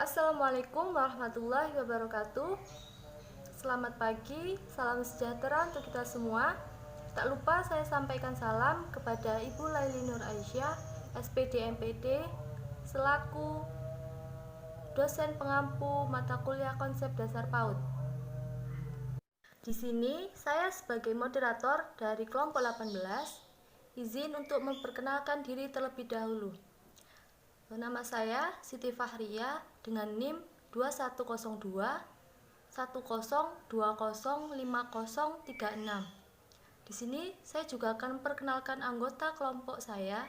Assalamualaikum warahmatullahi wabarakatuh. Selamat pagi, salam sejahtera untuk kita semua. Tak lupa saya sampaikan salam kepada Ibu Laili Nur Aisyah, SPD MPD, selaku dosen pengampu mata kuliah konsep dasar PAUD. Di sini saya sebagai moderator dari kelompok 18 izin untuk memperkenalkan diri terlebih dahulu. Nama saya Siti Fahria dengan NIM 2102 10205036. Di sini saya juga akan memperkenalkan anggota kelompok saya,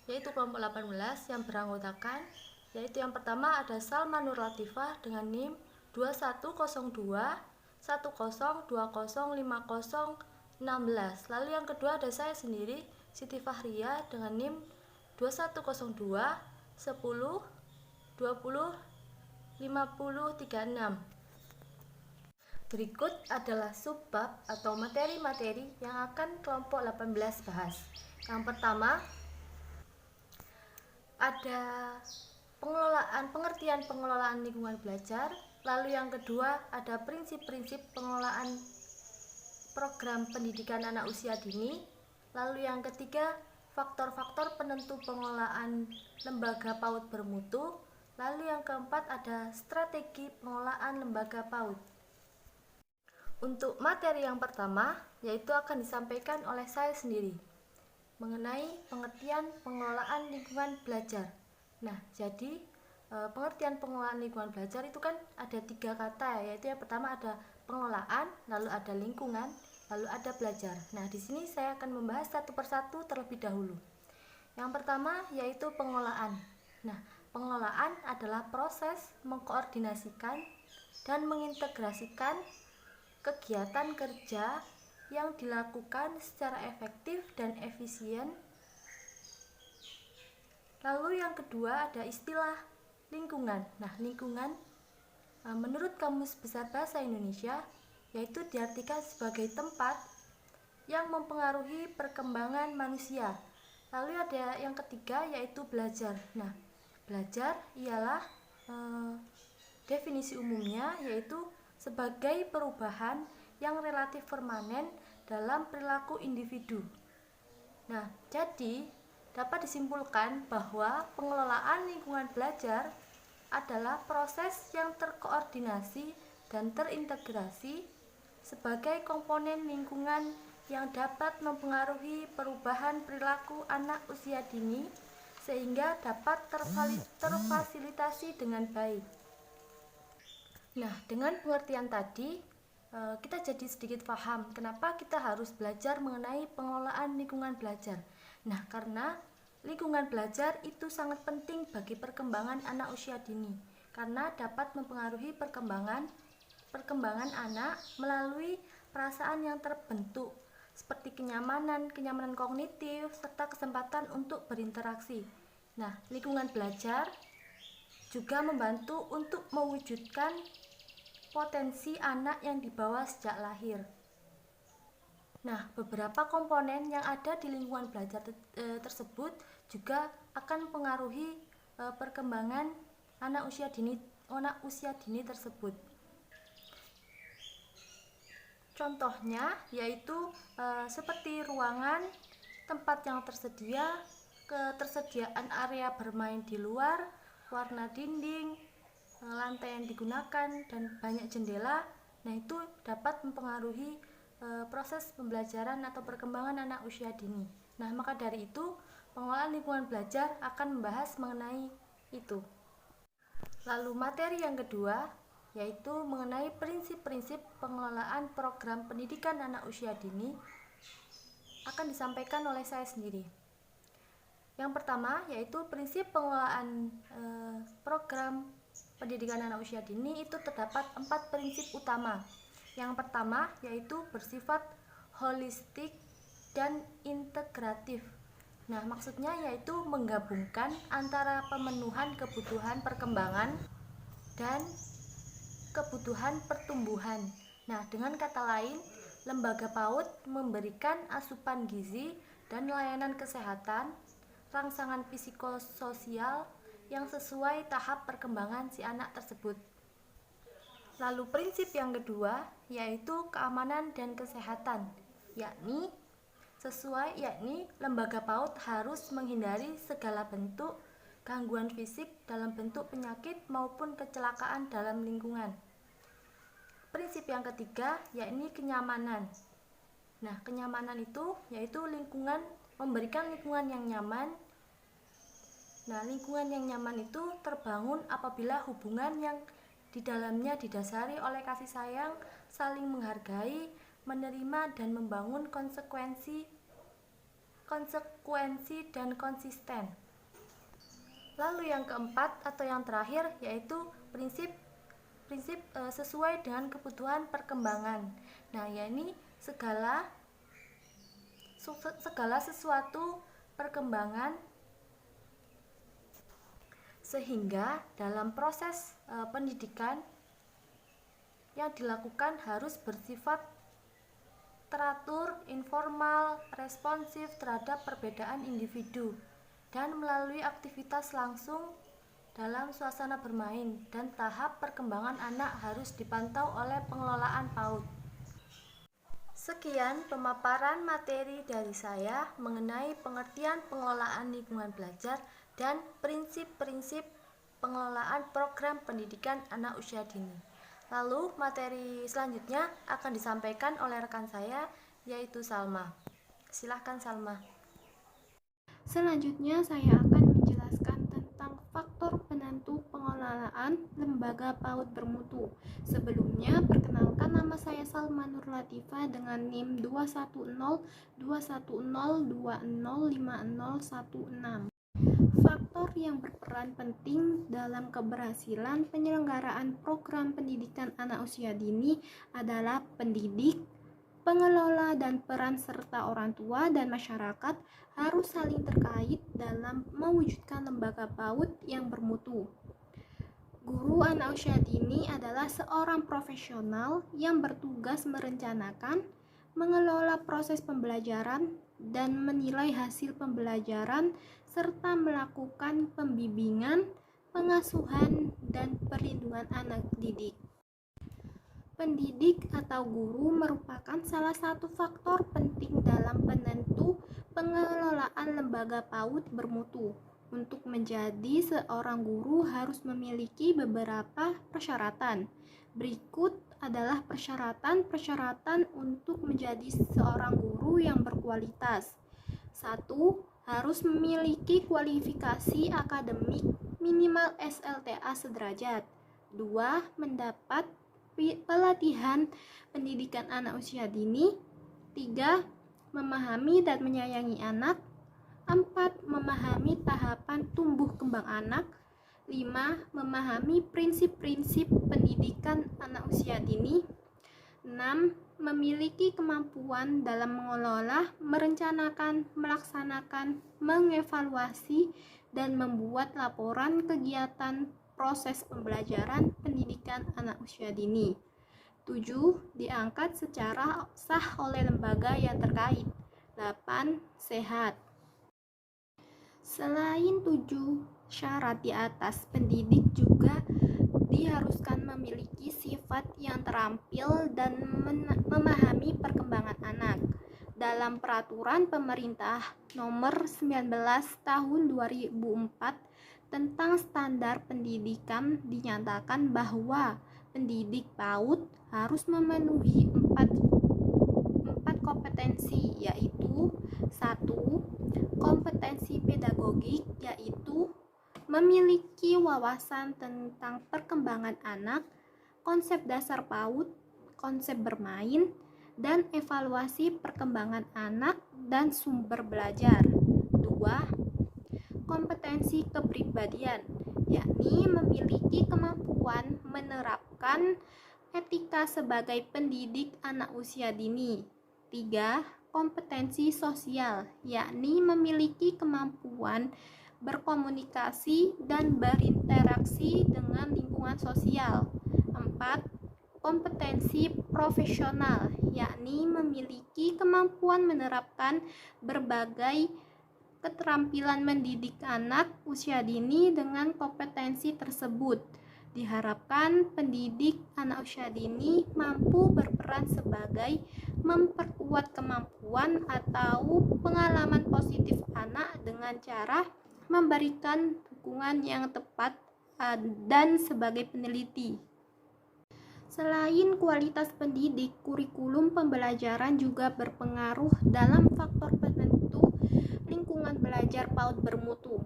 yaitu kelompok 18 yang beranggotakan, yaitu yang pertama ada Salma Nur Latifah dengan NIM 2102 10205016. Lalu yang kedua ada saya sendiri, Siti Fahria dengan NIM 2102 10 20 5036. Berikut adalah subbab atau materi-materi yang akan kelompok 18 bahas. Yang pertama ada pengertian pengelolaan lingkungan belajar. Lalu yang kedua ada prinsip-prinsip pengelolaan program pendidikan anak usia dini. Lalu yang ketiga faktor-faktor penentu pengelolaan lembaga PAUD bermutu. Lalu yang keempat ada strategi pengelolaan lembaga PAUD. Untuk materi yang pertama, yaitu akan disampaikan oleh saya sendiri mengenai pengertian pengelolaan lingkungan belajar. Nah, jadi pengertian pengelolaan lingkungan belajar itu kan ada 3 kata, yaitu yang pertama ada pengelolaan, lalu ada lingkungan, lalu ada belajar. Nah, di sini saya akan membahas satu persatu terlebih dahulu. Yang pertama yaitu pengelolaan. Nah, pengelolaan adalah proses mengkoordinasikan dan mengintegrasikan kegiatan kerja yang dilakukan secara efektif dan efisien. Lalu yang kedua ada istilah lingkungan. Nah, lingkungan menurut Kamus Besar Bahasa Indonesia yaitu diartikan sebagai tempat yang mempengaruhi perkembangan manusia. Lalu ada yang ketiga yaitu belajar. Nah, belajar ialah definisi umumnya yaitu sebagai perubahan yang relatif permanen dalam perilaku individu. Nah, jadi dapat disimpulkan bahwa pengelolaan lingkungan belajar adalah proses yang terkoordinasi dan terintegrasi sebagai komponen lingkungan yang dapat mempengaruhi perubahan perilaku anak usia dini sehingga dapat terfasilitasi dengan baik. Nah, dengan pengertian tadi kita jadi sedikit paham kenapa kita harus belajar mengenai pengelolaan lingkungan belajar. Nah, karena lingkungan belajar itu sangat penting bagi perkembangan anak usia dini karena dapat mempengaruhi perkembangan anak melalui perasaan yang terbentuk seperti kenyamanan kognitif serta kesempatan untuk berinteraksi. Nah, lingkungan belajar juga membantu untuk mewujudkan potensi anak yang dibawa sejak lahir. Nah, beberapa komponen yang ada di lingkungan belajar tersebut juga akan mempengaruhi perkembangan anak usia dini tersebut. Contohnya yaitu seperti ruangan, tempat yang tersedia, ketersediaan area bermain di luar, warna dinding, lantai yang digunakan, dan banyak jendela. Nah, itu dapat mempengaruhi proses pembelajaran atau perkembangan anak usia dini. Nah, maka dari itu pengelolaan lingkungan belajar akan membahas mengenai itu. Lalu materi yang kedua yaitu mengenai prinsip-prinsip pengelolaan program pendidikan anak usia dini akan disampaikan oleh saya sendiri. Yang pertama yaitu prinsip pengelolaan program pendidikan anak usia dini itu terdapat 4 prinsip utama. Yang pertama yaitu bersifat holistik dan integratif. Nah, maksudnya yaitu menggabungkan antara pemenuhan kebutuhan perkembangan dan kebutuhan pertumbuhan. Nah, dengan kata lain, lembaga PAUD memberikan asupan gizi dan layanan kesehatan, rangsangan psikososial yang sesuai tahap perkembangan si anak tersebut. Lalu prinsip yang kedua yaitu keamanan dan kesehatan, yakni lembaga PAUD harus menghindari segala bentuk gangguan fisik dalam bentuk penyakit maupun kecelakaan dalam lingkungan. Prinsip yang ketiga yakni kenyamanan. Nah, kenyamanan itu yaitu memberikan lingkungan yang nyaman. Nah, lingkungan yang nyaman itu terbangun apabila hubungan yang di dalamnya didasari oleh kasih sayang, saling menghargai, menerima dan membangun konsekuensi dan konsisten. Lalu yang keempat atau yang terakhir yaitu prinsip sesuai dengan kebutuhan perkembangan. Nah, yakni segala sesuatu perkembangan sehingga dalam proses pendidikan yang dilakukan harus bersifat teratur, informal, responsif terhadap perbedaan individu dan melalui aktivitas langsung dalam suasana bermain, dan tahap perkembangan anak harus dipantau oleh pengelolaan PAUD. Sekian pemaparan materi dari saya mengenai pengertian pengelolaan lingkungan belajar dan prinsip-prinsip pengelolaan program pendidikan anak usia dini. Lalu materi selanjutnya akan disampaikan oleh rekan saya yaitu Salma. Silahkan Salma. Selanjutnya saya akan menjelaskan tentang faktor penentu pengelolaan lembaga PAUD bermutu. Sebelumnya, perkenalkan nama saya Salma Nur Latifah dengan NIM 21020205016. Faktor yang berperan penting dalam keberhasilan penyelenggaraan program pendidikan anak usia dini adalah pendidik, pengelola, dan peran serta orang tua dan masyarakat harus saling terkait dalam mewujudkan lembaga PAUD yang bermutu. Guru anak usia dini adalah seorang profesional yang bertugas merencanakan, mengelola proses pembelajaran, dan menilai hasil pembelajaran, serta melakukan pembimbingan, pengasuhan, dan perlindungan anak didik. Pendidik atau guru merupakan salah satu faktor penting dalam penentu pengelolaan lembaga PAUD bermutu. Untuk menjadi seorang guru harus memiliki beberapa persyaratan. Berikut adalah persyaratan untuk menjadi seorang guru yang berkualitas. 1. Harus memiliki kualifikasi akademik minimal SLTA sederajat. 2. Mendapat pelatihan pendidikan anak usia dini. 3. Memahami dan menyayangi anak. 4. Memahami tahapan tumbuh kembang anak. 5. Memahami prinsip-prinsip pendidikan anak usia dini. 6. Memiliki kemampuan dalam mengelola, merencanakan, melaksanakan, mengevaluasi, dan membuat laporan kegiatan proses pembelajaran pendidikan anak usia dini. 7. Diangkat secara sah oleh lembaga yang terkait. 8. Sehat. Selain 7 syarat di atas, pendidik juga diharuskan memiliki sifat yang terampil dan memahami perkembangan anak. Dalam peraturan pemerintah nomor 19 tahun 2004 tentang standar pendidikan dinyatakan bahwa pendidik PAUD harus memenuhi empat kompetensi, yaitu 1. Kompetensi pedagogik, yaitu memiliki wawasan tentang perkembangan anak, konsep dasar PAUD, konsep bermain, dan evaluasi perkembangan anak dan sumber belajar. 2. Kompetensi kepribadian, yakni memiliki kemampuan menerapkan etika sebagai pendidik anak usia dini. 3. Kompetensi sosial, yakni memiliki kemampuan berkomunikasi dan berinteraksi dengan lingkungan sosial. 4. Kompetensi profesional, yakni memiliki kemampuan menerapkan berbagai keterampilan mendidik anak usia dini dengan kompetensi tersebut. Diharapkan pendidik anak usia dini mampu berperan sebagai memperkuat kemampuan atau pengalaman positif anak dengan cara memberikan dukungan yang tepat dan sebagai peneliti. Selain kualitas pendidik, kurikulum pembelajaran juga berpengaruh dalam faktor penentu lingkungan belajar PAUD bermutu.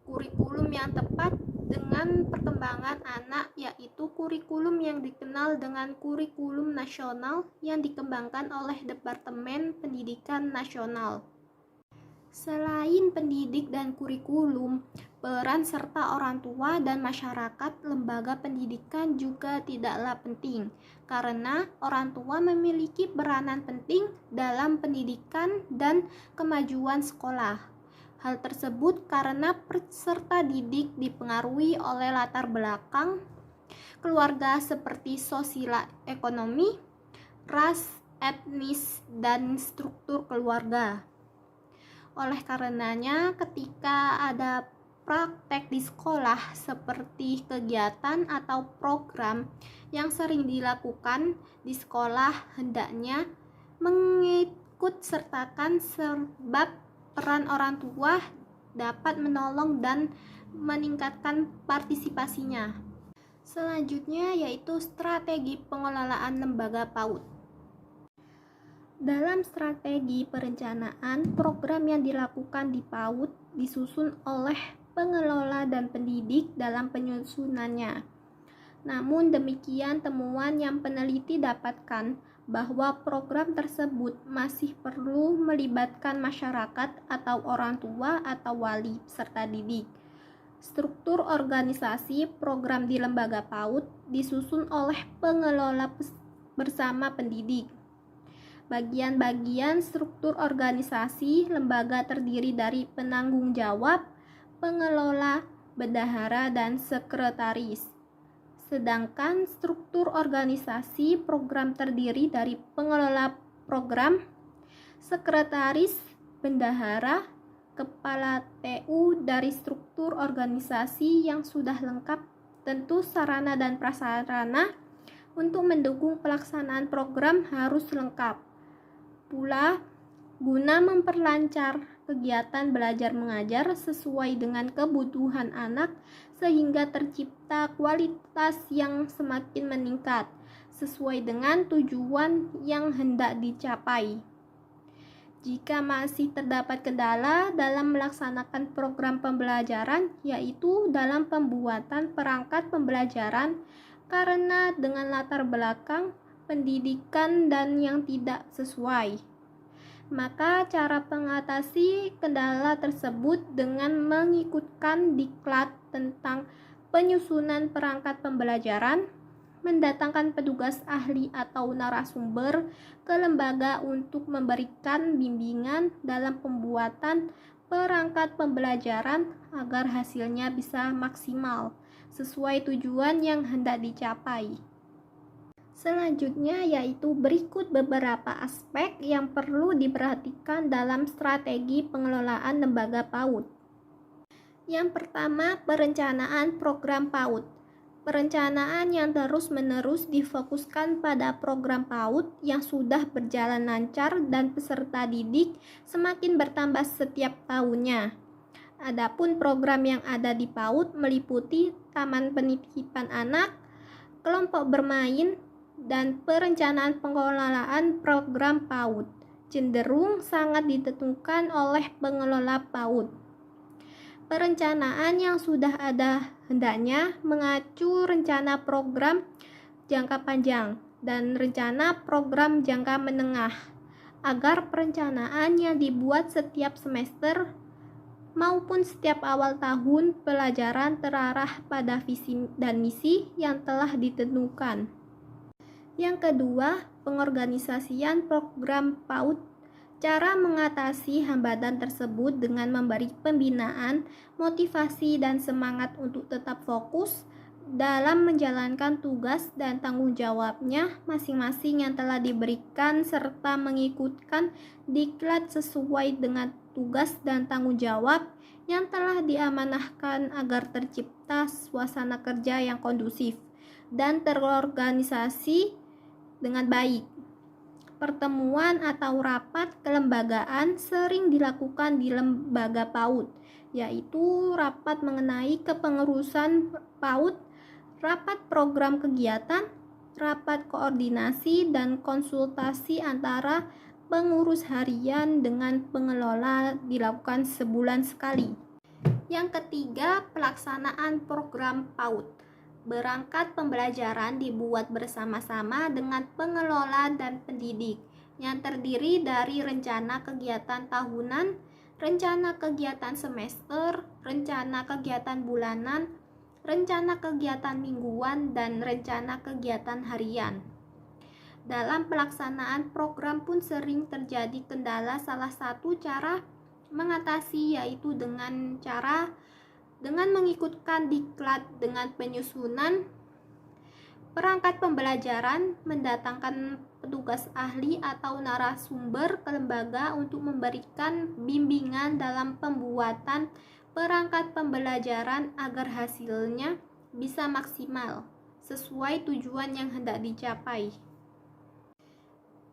Kurikulum yang tepat dengan perkembangan anak yaitu kurikulum yang dikenal dengan kurikulum nasional yang dikembangkan oleh Departemen Pendidikan Nasional. Selain pendidik dan kurikulum, peran serta orang tua dan masyarakat lembaga pendidikan juga tidaklah penting, karena orang tua memiliki peranan penting dalam pendidikan dan kemajuan sekolah. Hal tersebut karena peserta didik dipengaruhi oleh latar belakang keluarga seperti sosial ekonomi, ras, etnis, dan struktur keluarga. Oleh karenanya, ketika ada praktek di sekolah seperti kegiatan atau program yang sering dilakukan di sekolah, hendaknya mengikut sertakan sebab peran orang tua dapat menolong dan meningkatkan partisipasinya. Selanjutnya yaitu strategi pengelolaan lembaga PAUD. Dalam strategi perencanaan, program yang dilakukan di PAUD disusun oleh pengelola dan pendidik dalam penyusunannya. Namun demikian, temuan yang peneliti dapatkan bahwa program tersebut masih perlu melibatkan masyarakat atau orang tua atau wali peserta didik. Struktur organisasi program di lembaga PAUD disusun oleh pengelola bersama pendidik. Bagian-bagian struktur organisasi lembaga terdiri dari penanggung jawab, pengelola, bendahara, dan sekretaris. Sedangkan struktur organisasi program terdiri dari pengelola program, sekretaris, bendahara, kepala TU. Dari struktur organisasi yang sudah lengkap, tentu sarana dan prasarana untuk mendukung pelaksanaan program harus lengkap. Pula, guna memperlancar kegiatan belajar mengajar sesuai dengan kebutuhan anak sehingga tercipta kualitas yang semakin meningkat sesuai dengan tujuan yang hendak dicapai. Jika masih terdapat kendala dalam melaksanakan program pembelajaran, yaitu dalam pembuatan perangkat pembelajaran karena dengan latar belakang pendidikan dan yang tidak sesuai, maka cara mengatasi kendala tersebut dengan mengikutkan diklat tentang penyusunan perangkat pembelajaran, mendatangkan petugas ahli atau narasumber ke lembaga untuk memberikan bimbingan dalam pembuatan perangkat pembelajaran agar hasilnya bisa maksimal sesuai tujuan yang hendak dicapai. Selanjutnya yaitu berikut beberapa aspek yang perlu diperhatikan dalam strategi pengelolaan lembaga PAUD. Yang pertama, perencanaan program PAUD. Perencanaan yang terus-menerus difokuskan pada program PAUD yang sudah berjalan lancar dan peserta didik semakin bertambah setiap tahunnya. Adapun program yang ada di PAUD meliputi taman penitipan anak, kelompok bermain, dan perencanaan pengelolaan program PAUD cenderung sangat ditentukan oleh pengelola PAUD. Perencanaan yang sudah ada hendaknya mengacu rencana program jangka panjang dan rencana program jangka menengah agar perencanaan yang dibuat setiap semester maupun setiap awal tahun pelajaran terarah pada visi dan misi yang telah ditentukan. Yang kedua, pengorganisasian program PAUD. Cara mengatasi hambatan tersebut dengan memberi pembinaan, motivasi, dan semangat untuk tetap fokus dalam menjalankan tugas dan tanggung jawabnya masing-masing yang telah diberikan serta mengikutkan diklat sesuai dengan tugas dan tanggung jawab yang telah diamanahkan agar tercipta suasana kerja yang kondusif dan terorganisasi dengan baik. Pertemuan atau rapat kelembagaan sering dilakukan di lembaga PAUD, yaitu rapat mengenai kepengurusan PAUD, rapat program kegiatan, rapat koordinasi dan konsultasi antara pengurus harian dengan pengelola dilakukan sebulan sekali. Yang ketiga, pelaksanaan program PAUD. Berangkat pembelajaran dibuat bersama-sama dengan pengelola dan pendidik, yang terdiri dari rencana kegiatan tahunan, rencana kegiatan semester, rencana kegiatan bulanan, rencana kegiatan mingguan, dan rencana kegiatan harian. Dalam pelaksanaan program pun sering terjadi kendala. Salah satu cara mengatasi yaitu dengan mengikutkan diklat dengan penyusunan perangkat pembelajaran, mendatangkan petugas ahli atau narasumber ke lembaga untuk memberikan bimbingan dalam pembuatan perangkat pembelajaran agar hasilnya bisa maksimal sesuai tujuan yang hendak dicapai.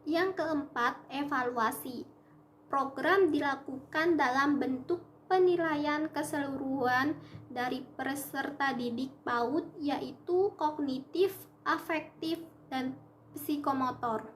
Yang keempat, evaluasi. Program dilakukan dalam bentuk penilaian keseluruhan dari peserta didik PAUD, yaitu kognitif, afektif, dan psikomotor,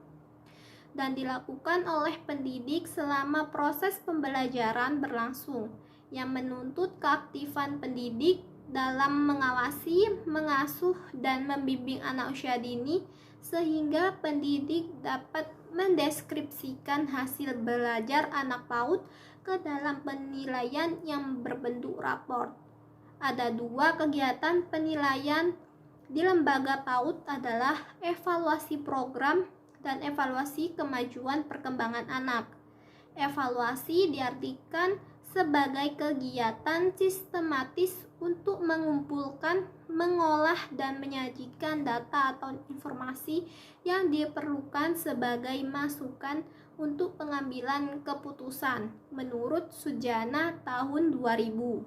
dan dilakukan oleh pendidik selama proses pembelajaran berlangsung, yang menuntut keaktifan pendidik dalam mengawasi, mengasuh, dan membimbing anak usia dini sehingga pendidik dapat mendeskripsikan hasil belajar anak PAUD ke dalam penilaian yang berbentuk raport. Ada dua kegiatan penilaian di lembaga PAUD adalah evaluasi program dan evaluasi kemajuan perkembangan anak. Evaluasi diartikan sebagai kegiatan sistematis untuk mengumpulkan, mengolah, dan menyajikan data atau informasi yang diperlukan sebagai masukan untuk pengambilan keputusan menurut Sujana tahun 2000.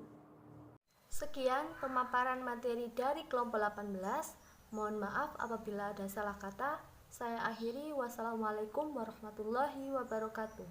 Sekian pemaparan materi dari kelompok 18. Mohon maaf apabila ada salah kata. Saya akhiri. Wassalamualaikum warahmatullahi wabarakatuh.